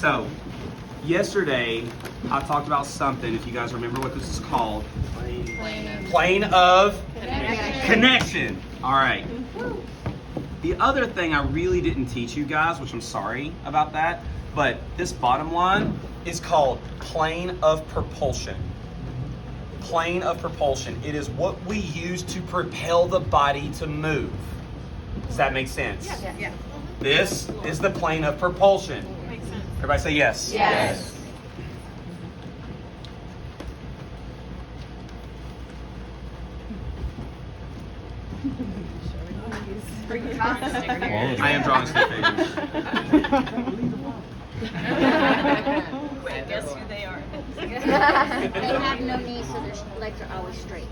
So, yesterday I talked about something, if you guys remember what this is called. Plane of connection. All right. The other thing I really didn't teach you guys, which I'm sorry about that, but this bottom line is called plane of propulsion. Plane of propulsion. It is what we use to propel the body to move. Does that make sense? Yeah. This is the plane of propulsion. Makes sense. Everybody say yes. Yes. I am drawing stick figures. Quick, guess who they are. They have no knees, so their legs are always straight.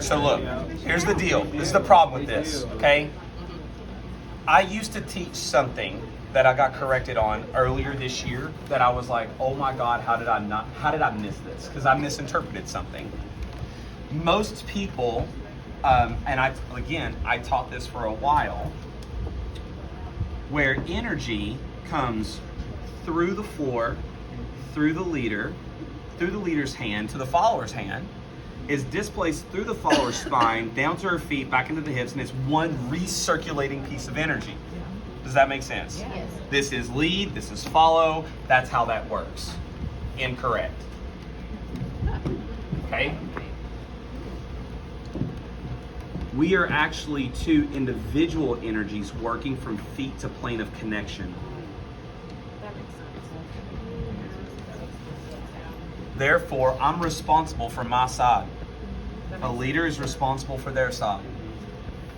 So look, here's the deal. This is the problem with this, okay? I used to teach something that I got corrected on earlier this year that I was like, oh my God, how did I miss this? Because I misinterpreted something. Most people, and I taught this for a while, where energy comes through the floor, through the leader's hand to the follower's hand, is displaced through the follower's spine, down to her feet, back into the hips, and it's one recirculating piece of energy. Does that make sense? Yes. This is lead, this is follow, that's how that works. Incorrect. Okay? We are actually two individual energies working from feet to plane of connection. That makes sense. Therefore, I'm responsible for my side. A leader is responsible for their side.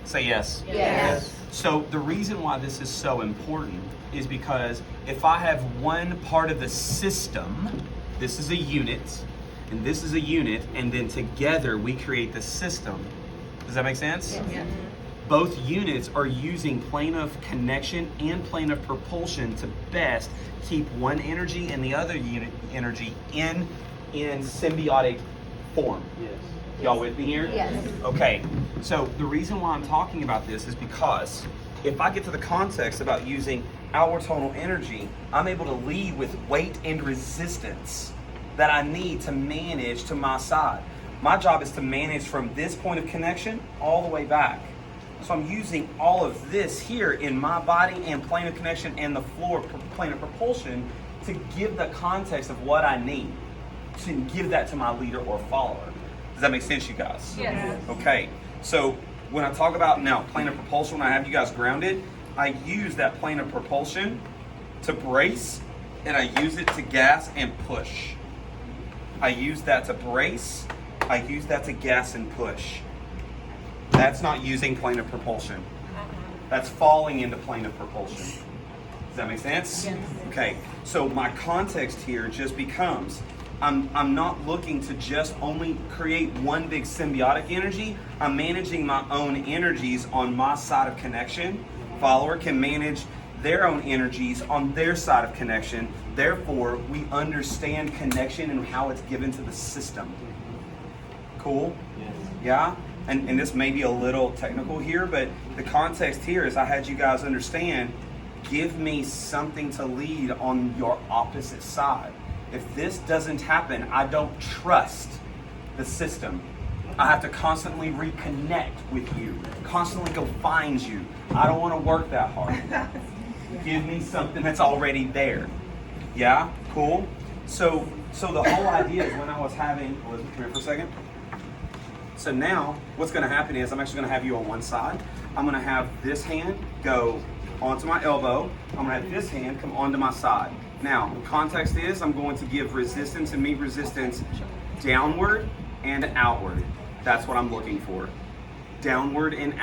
Say yes. Yes. So the reason why this is so important is because if I have one part of the system, this is a unit, and this is a unit, and then together we create the system. Does that make sense? Yeah. Both units are using plane of connection and plane of propulsion to best keep one energy and the other unit energy in symbiotic form. Yes. Y'all with me here? Yes. Okay, so the reason why I'm talking about this is because if I get to the context about using our tonal energy, I'm able to lead with weight and resistance that I need to manage to my side. My job is to manage from this point of connection all the way back. So I'm using all of this here in my body and plane of connection and the floor plane of propulsion to give the context of what I need to give that to my leader or follower. Does that make sense, you guys? Yes. Okay, so when I talk about now plane of propulsion, when I have you guys grounded, I use that plane of propulsion to brace, and I use it to gas and push. I use that to brace, I use that to gas and push. That's not using plane of propulsion. That's falling into plane of propulsion. Does that make sense? Yes. Okay, so my context here just becomes, I'm not looking to just only create one big symbiotic energy. I'm managing my own energies on my side of connection. Follower can manage their own energies on their side of connection. Therefore, we understand connection and how it's given to the system. Cool? Yes. Yeah? And this may be a little technical here, but the context here is I had you guys understand, give me something to lead on your opposite side. If this doesn't happen, I don't trust the system. I have to constantly reconnect with you, constantly go find you. I don't want to work that hard. Give me something that's already there. Yeah? Cool? So the whole idea is when I was having, Elizabeth, come here for a second. So now what's going to happen is I'm actually going to have you on one side. I'm going to have this hand go onto my elbow. I'm going to have this hand come onto my side. Now, the context is I'm going to give resistance and meet resistance downward and outward. That's what I'm looking for. Downward and outward.